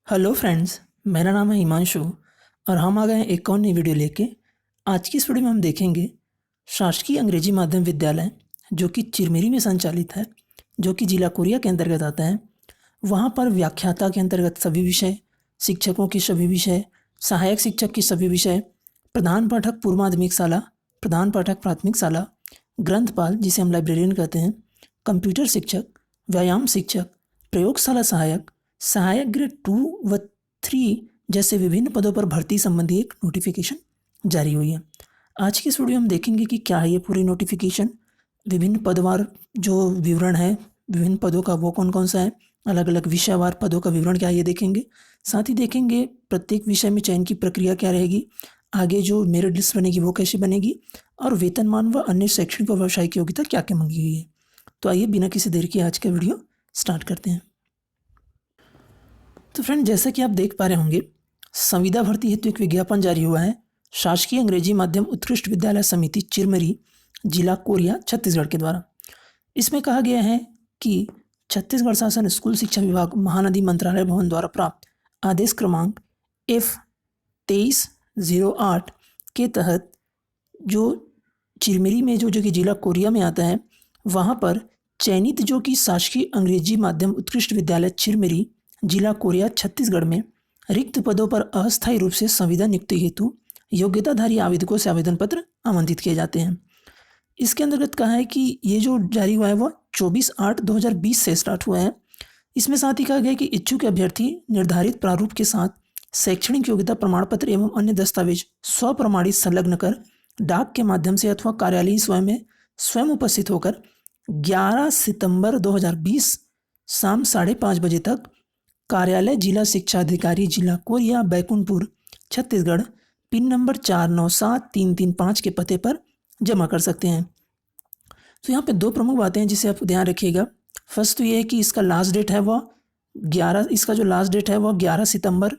Hello friends, मेरा नाम है हिमांशु और हम आ गए हैं एक और नई वीडियो लेके। आज की इस वीडियो में हम देखेंगे शासकीय अंग्रेजी माध्यम विद्यालय जो कि चिरमिरी में संचालित है, जो कि जिला कोरिया के अंतर्गत आता है। वहाँ पर व्याख्याता के अंतर्गत सभी विषय, शिक्षकों के सभी विषय, सहायक शिक्षक के सभी विषय, प्रधान पाठक पूर्व माध्यमिक शाला, प्रधान पाठक प्राथमिक शाला, ग्रंथपाल जिसे हम लाइब्रेरियन कहते हैं, कंप्यूटर शिक्षक, व्यायाम शिक्षक, प्रयोगशाला सहायक, सहायक ग्रेड 2 व 3 जैसे विभिन्न पदों पर भर्ती संबंधी एक नोटिफिकेशन जारी हुई है। आज की इस वीडियो में हम देखेंगे कि क्या है ये पूरी नोटिफिकेशन, विभिन्न पदवार जो विवरण है विभिन्न पदों का वो कौन कौन सा है, अलग अलग विषयवार पदों का विवरण क्या है ये देखेंगे। साथ ही देखेंगे प्रत्येक विषय में चयन की प्रक्रिया क्या रहेगी, आगे जो मेरिट लिस्ट बनेगी वो कैसे बनेगी, और वेतनमान व अन्य शैक्षणिक व व्यावसायिक योग्यता क्या क्या मांगी गई है। तो आइए बिना किसी देर के आज का वीडियो स्टार्ट करते हैं। तो फ्रेंड, जैसा कि आप देख पा रहे होंगे, संविदा भर्ती हेतु एक विज्ञापन जारी हुआ है शासकीय अंग्रेजी माध्यम उत्कृष्ट विद्यालय समिति चिरमिरी, जिला कोरिया, छत्तीसगढ़ के द्वारा। इसमें कहा गया है कि छत्तीसगढ़ शासन स्कूल शिक्षा विभाग महानदी मंत्रालय भवन द्वारा प्राप्त आदेश क्रमांक F2308 के तहत जो चिरमिरी में जो कि जिला कोरिया में आता है, वहाँ पर चयनित जो कि शासकीय अंग्रेजी माध्यम उत्कृष्ट विद्यालय चिरमिरी, जिला कोरिया, छत्तीसगढ़ में रिक्त पदों पर अस्थायी रूप से संविदा नियुक्ति हेतु योग्यताधारी आवेदकों से आवेदन पत्र आमंत्रित किए जाते हैं। इसके अंतर्गत कहा है कि ये जो जारी हुआ है वह 24/8/2020 से स्टार्ट हुआ है। इसमें साथ ही कहा गया है कि इच्छुक अभ्यर्थी निर्धारित प्रारूप के साथ शैक्षणिक योग्यता प्रमाण पत्र एवं अन्य दस्तावेज स्वप्रमाणित संलग्न कर डाक के माध्यम से अथवा कार्यालयीय स्वयं उपस्थित होकर 11 सितंबर 2020 शाम 5:30 बजे तक कार्यालय जिला शिक्षा अधिकारी, जिला Korea, Baikunthpur, Chhattisgarh, pin number 497335 के पते पर जमा कर सकते हैं। तो यहाँ पे दो प्रमुख बातें हैं जिसे आप ध्यान रखिएगा। फर्स्ट तो ये है कि इसका लास्ट डेट है वह 11 सितंबर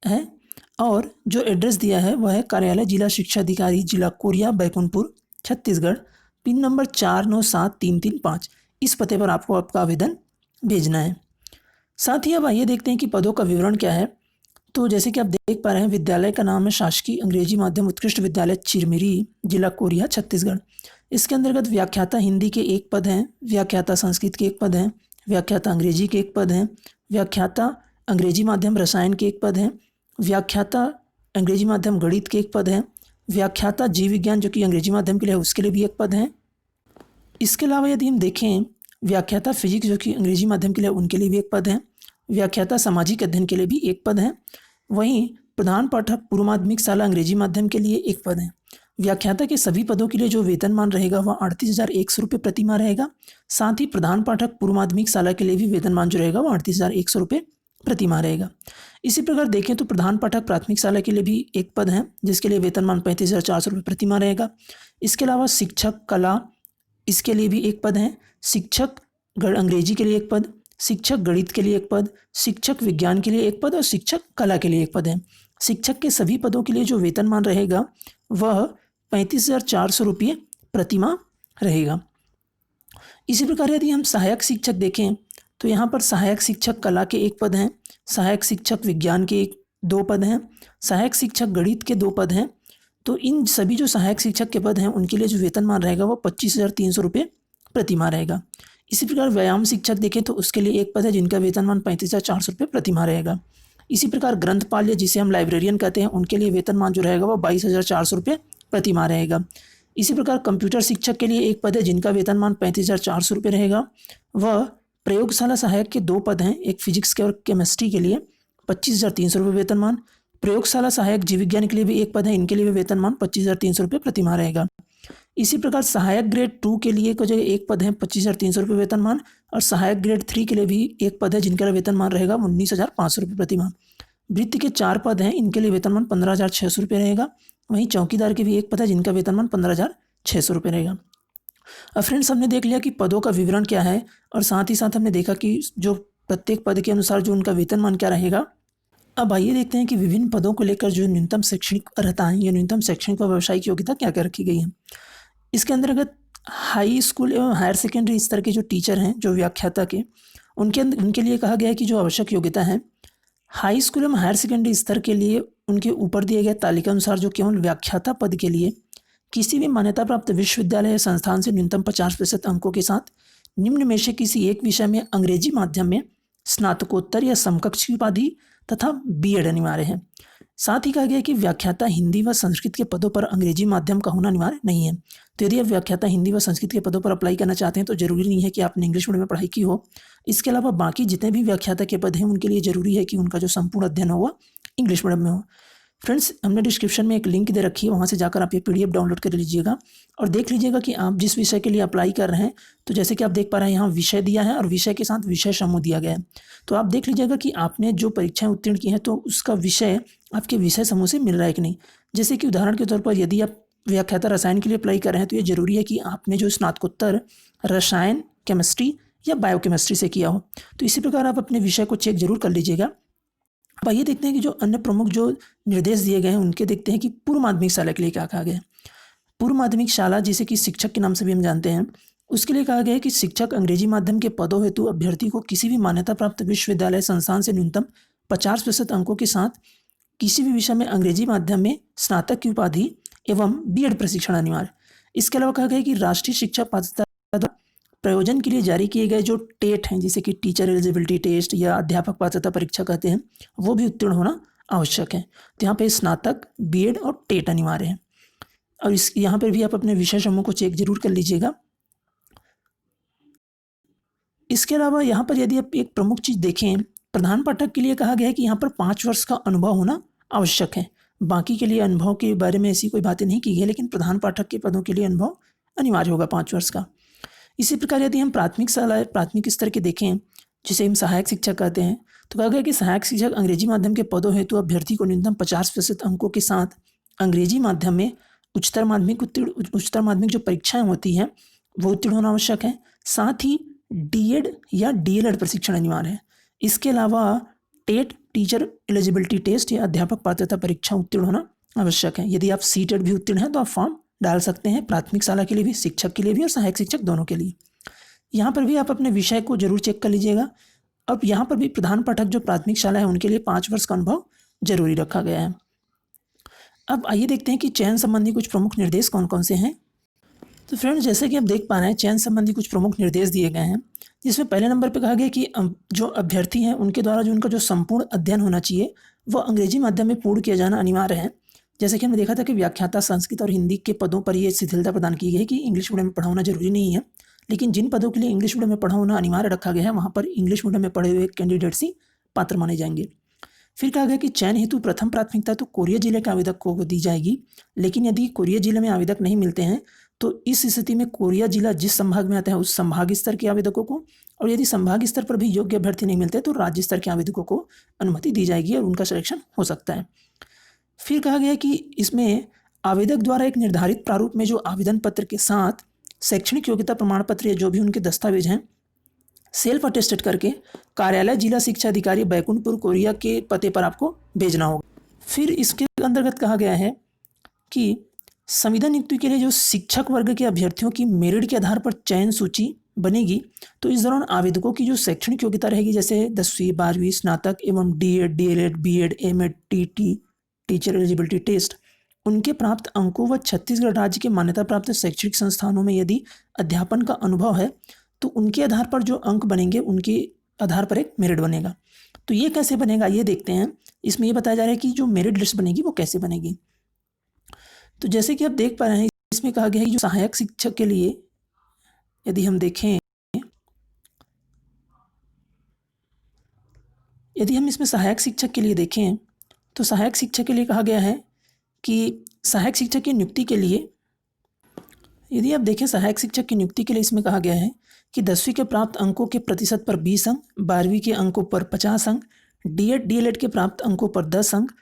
है, और जो एड्रेस दिया है वह है कार्यालय जिला शिक्षा अधिकारी, जिला Korea, Baikunthpur, Chhattisgarh, pin number 497335। इस पते पर आपको आपका आवेदन भेजना है। साथ ही अब आइए देखते हैं कि पदों का विवरण क्या है। तो जैसे कि आप देख पा रहे हैं, विद्यालय का नाम है शासकीय अंग्रेजी माध्यम उत्कृष्ट विद्यालय चिरमिरी, जिला कोरिया, छत्तीसगढ़। इसके अंतर्गत व्याख्याता हिंदी के एक पद हैं, व्याख्याता संस्कृत के एक पद हैं, व्याख्याता अंग्रेजी के एक पद हैं, व्याख्याता अंग्रेजी माध्यम रसायन के एक पद हैं, व्याख्याता अंग्रेजी माध्यम गणित के एक पद हैं, व्याख्याता जीव विज्ञान जो कि अंग्रेजी माध्यम के लिए है उसके लिए भी एक पद हैं। इसके अलावा यदि हम देखें, व्याख्याता फिजिक्स जो कि अंग्रेजी माध्यम के लिए उनके लिए भी एक पद है, व्याख्याता सामाजिक अध्ययन के लिए भी एक पद है, वहीं प्रधान पाठक पूर्व माध्यमिक शाला अंग्रेजी माध्यम के लिए एक पद है। व्याख्याता के सभी पदों के लिए जो वेतनमान रहेगा वह 38,100 रुपये प्रतिमाह रहेगा। साथ ही प्रधान पाठक पूर्व माध्यमिक शाला के लिए भी वेतनमान जो रहेगा वह 38,100 रुपये प्रतिमाह रहेगा। इसी प्रकार देखें तो प्रधान पाठक प्राथमिक शाला के लिए भी एक पद है जिसके लिए वेतनमान 35,400 रुपये प्रतिमाह रहेगा। इसके अलावा शिक्षक कला, इसके लिए भी एक पद है, शिक्षक अंग्रेजी के लिए एक पद, शिक्षक गणित के लिए एक पद, शिक्षक विज्ञान के लिए एक पद और शिक्षक कला के लिए एक पद है। शिक्षक के सभी पदों के लिए जो वेतनमान रहेगा वह 35,400 रुपये प्रतिमाह रहेगा। इसी प्रकार यदि हम सहायक शिक्षक देखें तो यहाँ पर सहायक शिक्षक कला के एक पद हैं, सहायक शिक्षक विज्ञान के दो पद हैं, सहायक शिक्षक गणित के 2 पद हैं। तो इन सभी जो सहायक शिक्षक के पद हैं उनके लिए जो वेतनमान रहेगा वो 25,300 रुपये प्रतिमाह रहेगा। इसी प्रकार व्यायाम शिक्षक देखें तो उसके लिए एक पद है जिनका वेतनमान 35,400 रुपये प्रतिमाह रहेगा। इसी प्रकार ग्रंथपाल जिसे हम लाइब्रेरियन कहते हैं उनके लिए वेतनमान जो रहेगा वह 22,400 रुपये प्रतिमाह रहेगा। इसी प्रकार कंप्यूटर शिक्षक के लिए एक पद है जिनका वेतनमान 35,400 रुपये रहेगा। वह प्रयोगशाला सहायक के 2 पद हैं, एक फिजिक्स के और केमिस्ट्री के लिए 25,300 रुपये वेतनमान। प्रयोगशाला सहायक जीव विज्ञान के लिए भी एक पद है, इनके लिए भी वेतनमान 25,300 रुपये प्रतिमाह रहेगा। इसी प्रकार सहायक ग्रेड 2 के लिए जो एक पद है 25,300 रुपये वेतनमान, और सहायक ग्रेड 3 के लिए भी एक पद है जिनका वेतनमान रहेगा 19,500 रुपये प्रतिमाह। वृत्ति के 4 पद हैं, इनके लिए वेतनमान 15,600 रुपये रहेगा। वहीं चौकीदार के भी एक पद है जिनका वेतनमान 15,600 रुपये रहेगा। अब फ्रेंड्स, हमने देख लिया कि पदों का विवरण क्या है, और साथ ही साथ हमने देखा कि जो प्रत्येक पद के अनुसार जो उनका वेतनमान क्या रहेगा। अब आइए देखते हैं कि विभिन्न पदों को लेकर जो न्यूनतम शैक्षणिक अर्हता है या न्यूनतम शैक्षणिक व व्यावसायिक योग्यता क्या क्या रखी गई है। इसके अंतर्गत हाई स्कूल एवं हायर सेकेंडरी स्तर के जो टीचर हैं जो व्याख्याता के, उनके लिए कहा गया है कि जो आवश्यक योग्यता है, हाई स्कूल एवं हायर सेकेंडरी स्तर के लिए उनके ऊपर दिए गए तालिका अनुसार जो केवल व्याख्याता पद के लिए किसी भी मान्यता प्राप्त विश्वविद्यालय या संस्थान से न्यूनतम 50% अंकों के साथ निम्न में से किसी एक विषय में अंग्रेजी माध्यम में स्नातकोत्तर या समकक्ष की उपाधि तथा बीएड अनिवार्य है। साथ ही कहा गया है कि व्याख्याता हिंदी व संस्कृत के पदों पर अंग्रेजी माध्यम का होना अनिवार्य नहीं है। तो यदि आप व्याख्याता हिंदी व संस्कृत के पदों पर अप्लाई करना चाहते हैं तो जरूरी नहीं है कि आपने इंग्लिश मीडियम में पढ़ाई की हो। इसके अलावा बाकी जितने भी व्याख्याता के पद हैं उनके लिए जरूरी है कि उनका जो संपूर्ण अध्ययन हो वह इंग्लिश मीडियम में हो। फ्रेंड्स, हमने डिस्क्रिप्शन में एक लिंक दे रखी है, वहाँ से जाकर आप ये पीडीएफ डाउनलोड कर लीजिएगा और देख लीजिएगा कि आप जिस विषय के लिए अप्लाई कर रहे हैं, तो जैसे कि आप देख पा रहे हैं यहाँ विषय दिया है और विषय के साथ विषय समूह दिया गया है। तो आप देख लीजिएगा कि आपने जो परीक्षाएं उत्तीर्ण की हैं तो उसका विषय आपके विषय समूह से मिल रहा है कि नहीं। जैसे कि उदाहरण के तौर पर यदि आप व्याख्याता रसायन के लिए अप्लाई कर रहे हैं तो ये जरूरी है कि आपने जो स्नातकोत्तर रसायन केमिस्ट्री या बायोकेमिस्ट्री से किया हो। तो इसी प्रकार आप अपने विषय को चेक जरूर कर लीजिएगा। अब आइए देखते हैं कि जो अन्य प्रमुख जो निर्देश दिए गए हैं उनके देखते हैं कि पूर्व माध्यमिक शाला के लिए क्या कहा गया है। पूर्व माध्यमिक शाला जिसे कि शिक्षक के नाम से भी हम जानते हैं, उसके लिए कहा गया है कि शिक्षक अंग्रेजी माध्यम के पदों हेतु अभ्यर्थी को किसी भी मान्यता प्राप्त विश्वविद्यालय संस्थान से न्यूनतम 50% अंकों के साथ किसी भी विषय में अंग्रेजी माध्यम में स्नातक की उपाधि एवं बीएड प्रशिक्षण अनिवार्य। इसके अलावा कहा गया है कि राष्ट्रीय शिक्षा पात्रता प्रयोजन के लिए जारी किए गए जो टेट हैं, जैसे कि टीचर एलिजिबिलिटी टेस्ट या अध्यापक पात्रता परीक्षा कहते हैं, वो भी उत्तीर्ण होना आवश्यक है। तो यहाँ पे स्नातक, बीएड और टेट अनिवार्य है। और इस यहाँ पर भी आप अपने विषय समूह को चेक जरूर कर लीजिएगा। इसके अलावा यहाँ पर यदि आप एक प्रमुख चीज़ देखें, प्रधान पाठक के लिए कहा गया है कि यहाँ पर 5 वर्ष का अनुभव होना आवश्यक है। बाकी के लिए अनुभव के बारे में ऐसी कोई बातें नहीं की गई, लेकिन प्रधान पाठक के पदों के लिए अनुभव अनिवार्य होगा 5 वर्ष का। इसी प्रकार यदि हम प्राथमिक स्तर के देखें, जिसे हम सहायक शिक्षक कहते हैं, तो कहा गया कि सहायक शिक्षक अंग्रेजी माध्यम के पदों हेतु अभ्यर्थी को न्यूनतम 50% अंकों के साथ अंग्रेजी माध्यम में उच्चतर माध्यमिक जो परीक्षाएं होती हैं वो उत्तीर्ण होना आवश्यक है। साथ ही डीएड या डीएलएड प्रशिक्षण अनिवार्य है। इसके अलावा टेट, टीचर एलिजिबिलिटी टेस्ट या अध्यापक पात्रता परीक्षा उत्तीर्ण होना आवश्यक है। यदि आप सीटेट भी उत्तीर्ण हैं तो आप फॉर्म डाल सकते हैं, प्राथमिक शाला के लिए भी, शिक्षक के लिए भी और सहायक शिक्षक दोनों के लिए। यहाँ पर भी आप अपने विषय को जरूर चेक कर लीजिएगा। अब यहाँ पर भी प्रधान पाठक जो प्राथमिक शाला है उनके लिए 5 वर्ष का अनुभव जरूरी रखा गया है। अब आइए देखते हैं कि चयन संबंधी कुछ प्रमुख निर्देश कौन कौन से हैं। तो फ्रेंड्स, जैसे कि आप देख पा रहे हैं, चयन संबंधी कुछ प्रमुख निर्देश दिए गए हैं, जिसमें पहले नंबर पर कहा गया कि जो अभ्यर्थी हैं उनके द्वारा जो उनका जो संपूर्ण अध्ययन होना चाहिए वह अंग्रेजी माध्यम में पूर्ण किया जाना अनिवार्य है। जैसे कि हमने देखा था कि व्याख्याता संस्कृत और हिंदी के पदों पर यह शिथिलता प्रदान की गई है कि इंग्लिश मीडियम में पढ़ा होना जरूरी नहीं है, लेकिन जिन पदों के लिए इंग्लिश मीडियम में पढ़ा होना अनिवार्य रखा गया है वहाँ पर इंग्लिश मीडियम में पढ़े हुए कैंडिडेट्स ही पात्र माने जाएंगे। फिर कहा गया कि चयन हेतु प्रथम प्राथमिकता तो कोरिया जिले के आवेदक को दी जाएगी, लेकिन यदि कोरिया जिले में आवेदक नहीं मिलते हैं तो इस स्थिति में कोरिया जिला जिस संभाग में आता है उस संभाग स्तर के आवेदकों को, और यदि संभाग स्तर पर भी योग्य अभ्यर्थी नहीं मिलते तो राज्य स्तर के आवेदकों को अनुमति दी जाएगी और उनका सिलेक्शन हो सकता है। फिर कहा गया कि इसमें आवेदक द्वारा एक निर्धारित प्रारूप में जो आवेदन पत्र के साथ शैक्षणिक योग्यता प्रमाण पत्र या जो भी उनके दस्तावेज हैं सेल्फ अटेस्टेड करके कार्यालय जिला शिक्षा अधिकारी बैकुंठपुर कोरिया के पते पर आपको भेजना होगा। फिर इसके अंतर्गत कहा गया है कि संविदा नियुक्ति के लिए जो शिक्षक वर्ग के अभ्यर्थियों की मेरिट के आधार पर चयन सूची बनेगी, तो इस दौरान आवेदकों की जो शैक्षणिक योग्यता रहेगी, जैसे 10वीं 12वीं स्नातक एवं DEd DElEd BEd MEd TT teacher eligibility test, उनके प्राप्त अंकों व छत्तीसगढ़ राज्य के मान्यता प्राप्त शैक्षणिक संस्थानों में यदि अध्यापन का अनुभव है तो उनके आधार पर जो अंक बनेंगे उनके आधार पर एक मेरिट बनेगा। तो ये कैसे बनेगा ये देखते हैं। इसमें ये बताया जा रहा है कि जो मेरिट लिस्ट बनेगी वो कैसे बनेगी। तो जैसे कि आप देख पा रहे हैं, इसमें कहा गया है कि जो सहायक शिक्षक के लिए यदि हम देखें, यदि हम इसमें सहायक शिक्षक के लिए देखें तो सहायक शिक्षक के लिए कहा गया है कि सहायक शिक्षक की नियुक्ति के लिए, यदि आप देखें सहायक शिक्षक की नियुक्ति के लिए इसमें कहा गया है कि 10वीं के प्राप्त अंकों के प्रतिशत पर 20 अंक, 12वीं के अंकों पर 50 अंक, डीएड डीएलएड के प्राप्त अंकों पर 10 अंक,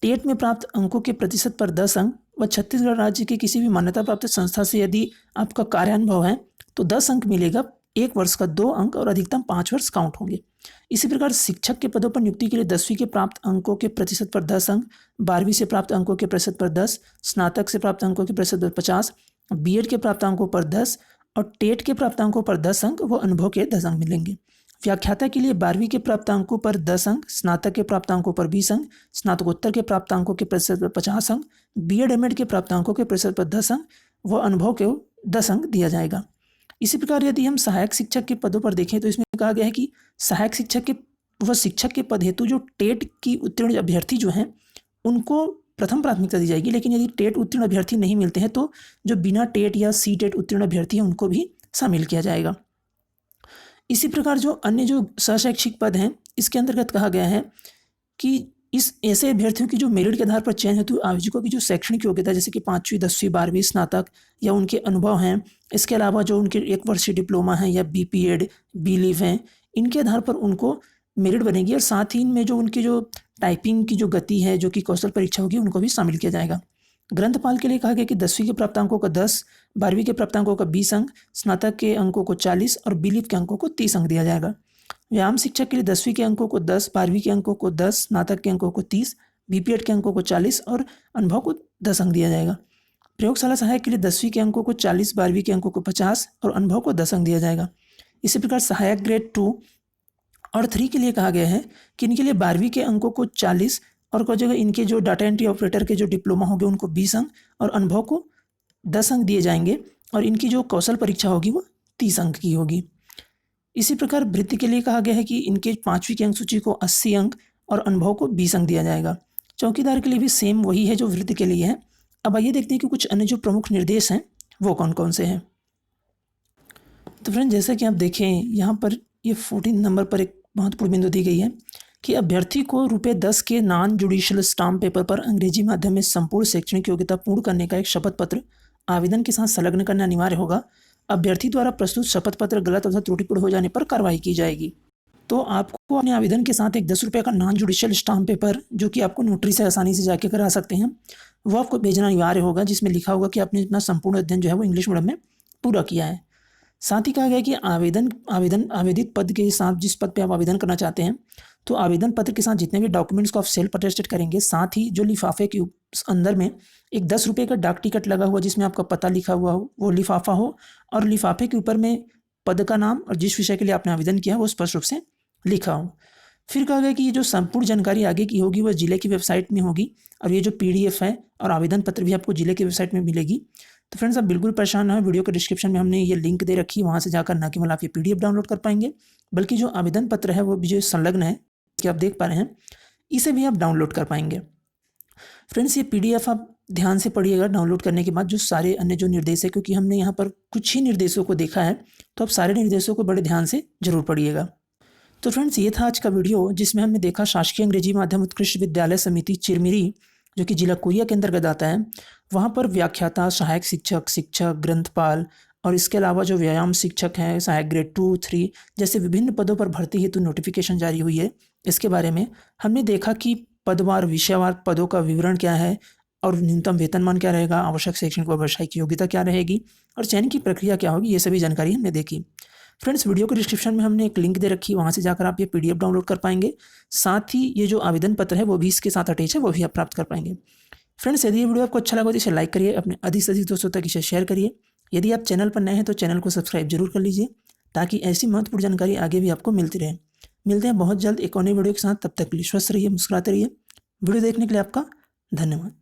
टेट में प्राप्त अंकों के प्रतिशत पर 10 अंक व छत्तीसगढ़ राज्य के किसी भी मान्यता प्राप्त संस्था से यदि आपका कार्यानुभव है तो 10 अंक मिलेगा, 1 वर्ष का 2 अंक और अधिकतम 5 वर्ष काउंट होंगे। इसी प्रकार शिक्षक के पदों पर नियुक्ति के लिए 10वीं के प्राप्त अंकों के प्रतिशत पर 10 अंक, 12वीं से प्राप्त अंकों के प्रतिशत पर 10, स्नातक से प्राप्त अंकों के प्रतिशत पर 50, बीएड के प्राप्त अंकों पर 10 और टेट के प्राप्त अंकों पर 10 अंक व अनुभव के 10 अंक मिलेंगे। व्याख्याता के लिए 12वीं के प्राप्त अंकों पर 10 अंक, स्नातक के प्राप्त अंकों पर 20 अंक, स्नातकोत्तर के प्राप्त अंकों के प्रतिशत पर 50 अंक, बीएड एमएड के प्राप्त अंकों के प्रतिशत पर 10 अंक व अनुभव के 10 अंक दिया जाएगा। इसी प्रकार यदि हम सहायक शिक्षक के पदों पर देखें तो इसमें कहा गया है कि सहायक शिक्षक के व शिक्षक के पद हेतु जो टेट की उत्तीर्ण अभ्यर्थी जो हैं उनको प्रथम प्राथमिकता दी जाएगी, लेकिन यदि टेट उत्तीर्ण अभ्यर्थी नहीं मिलते हैं तो जो बिना टेट या सी टेट उत्तीर्ण अभ्यर्थी हैं उनको भी शामिल किया जाएगा। इसी प्रकार जो अन्य जो सहशैक्षिक पद हैं इसके अंतर्गत कहा गया है कि इस ऐसे अभ्यर्थियों की जो मेरिट के आधार पर चयन हेतु आयोजकों की जो शैक्षणिक योग्यता जैसे कि 5वीं 10वीं 12वीं स्नातक या उनके अनुभव हैं, इसके अलावा जो उनके 1 वर्षीय डिप्लोमा है या बीपीएड बीलिव हैं, इनके आधार पर उनको मेरिट बनेगी और साथ ही इनमें जो उनकी जो टाइपिंग की जो गति है जो कि कौशल परीक्षा होगी उनको भी शामिल किया जाएगा। ग्रंथपाल के लिए कहा गया कि 10वीं के प्राप्तांकों का 10, 12वीं के प्राप्तांकों का 20 अंक, स्नातक के अंकों को 40 और बीलिव के अंकों को 30 अंक दिया जाएगा। व्यायाम शिक्षक के लिए 10वीं के अंकों को 10, 12वीं के अंकों को 10, स्नातक के अंकों को 30, बीपीएड के अंकों को 40 और अनुभव को 10 अंक दिया जाएगा। प्रयोगशाला सहायक के लिए 10वीं के अंकों को 40, 12वीं के अंकों को 50 और अनुभव को 10 अंक दिया जाएगा। इसी प्रकार सहायक ग्रेड 2 और 3 के लिए कहा गया है कि इनके लिए 12वीं के अंकों को 40 और कुछ जगह इनके जो डाटा एंट्री ऑपरेटर के जो डिप्लोमा होंगे उनको 20 अंक और अनुभव को 10 अंक दिए जाएंगे और इनकी जो कौशल परीक्षा होगी वो 30 अंक की होगी। इसी प्रकार वृत्ति के लिए कहा गया है कि इनके 5वीं की अंक सूची को 80 अंक और अनुभव को 20 अंक दिया जाएगा। चौकीदार के लिए भी सेम वही है जो वृत्ति के लिए है। अब आइए देखते हैं कि कुछ अन्य जो प्रमुख निर्देश हैं वो कौन कौन से हैं। तो फ्रेंड जैसा कि आप देखें यहाँ पर ये 14 नंबर पर एक महत्वपूर्ण बिंदु दी गई है कि अभ्यर्थी को ₹10 के नॉन जुडिशियल स्टाम्प पेपर पर अंग्रेजी माध्यम में संपूर्ण शैक्षणिक योग्यता पूर्ण करने का एक शपथ पत्र आवेदन के साथ संलग्न करना अनिवार्य होगा। अभ्यर्थी द्वारा प्रस्तुत शपथ पत्र गलत अथवा त्रुटिपूर्ण हो जाने पर कार्रवाई की जाएगी। तो आपको अपने आवेदन के साथ एक 10 रुपये का नॉन जुडिशियल स्टाम्प पेपर जो कि आपको नोटरी से आसानी से जाके करा सकते हैं वो आपको भेजना अनिवार्य होगा, जिसमें लिखा होगा कि आपने अपना संपूर्ण अध्ययन जो है वो इंग्लिश मीडियम में पूरा किया है। साथ ही कहा गया कि आवेदित पद के साथ जिस पद पे आप आवेदन करना चाहते हैं तो आवेदन पत्र के साथ जितने भी डॉक्यूमेंट्स को आप सेल्फ अटेस्टेड करेंगे, साथ ही जो लिफाफे के अंदर में एक 10 रुपये का डाक टिकट लगा हुआ जिसमें आपका पता लिखा हुआ हो वो लिफाफा हो और लिफाफे के ऊपर में पद का नाम और जिस विषय के लिए आपने आवेदन किया वो स्पष्ट रूप से लिखा हो। फिर कहा गया कि ये जो संपूर्ण जानकारी आगे की होगी वह जिले की वेबसाइट में होगी और ये जो PDF है और आवेदन पत्र भी आपको जिले की वेबसाइट में मिलेगी। तो फ्रेंड्स आप बिल्कुल परेशान ना हो, वीडियो के डिस्क्रिप्शन में हमने ये लिंक दे रखी है, वहाँ से जाकर न केवल आप ये PDF डाउनलोड कर पाएंगे बल्कि जो आवेदन पत्र है वो भी जो संलग्न है कि आप देख पा रहे हैं इसे भी आप डाउनलोड कर पाएंगे। फ्रेंड्स ये PDF आप ध्यान से पढ़िएगा डाउनलोड करने के बाद जो सारे अन्य जो निर्देश है, क्योंकि हमने यहाँ पर कुछ ही निर्देशों को देखा है तो आप सारे निर्देशों को बड़े ध्यान से जरूर पढ़िएगा। तो फ्रेंड्स ये था आज का वीडियो जिसमें हमने देखा शासकीय अंग्रेजी माध्यम उत्कृष्ट विद्यालय समिति चिरमिरी जो कि जिला कोरिया के अंतर्गत आता है, वहाँ पर व्याख्याता, सहायक शिक्षक, ग्रंथपाल और इसके अलावा जो व्यायाम शिक्षक हैं, सहायक ग्रेड 2, 3 जैसे विभिन्न पदों पर भर्ती हेतु नोटिफिकेशन जारी हुई है। इसके बारे में हमने देखा कि पदवार विषयवार पदों का विवरण क्या है और न्यूनतम वेतनमान क्या रहेगा, आवश्यक शैक्षणिक व व्यावसायिक योग्यता क्या रहेगी और चयन की प्रक्रिया क्या होगी, ये सभी जानकारी हमने देखी। फ्रेंड्स वीडियो के डिस्क्रिप्शन में हमने एक लिंक दे रखी है, वहाँ से जाकर आप ये PDF डाउनलोड कर पाएंगे। साथ ही ये जो आवेदन पत्र है वो भी इसके साथ अटैच है, वो भी आप प्राप्त कर पाएंगे। फ्रेंड्स यदि ये वीडियो आपको अच्छा लगा तो इसे लाइक करिए, अपने अधिक से अधिक दोस्तों तक इसे शेयर करिए। यदि आप चैनल पर नए हैं तो चैनल को सब्सक्राइब जरूर कर लीजिए ताकि ऐसी महत्वपूर्ण जानकारी आगे भी आपको मिलती रहे। मिलते हैं बहुत जल्द एक और नई वीडियो के साथ, तब तक के लिए स्वस्थ रहिए, मुस्कुराते रहिए। वीडियो देखने के लिए आपका धन्यवाद।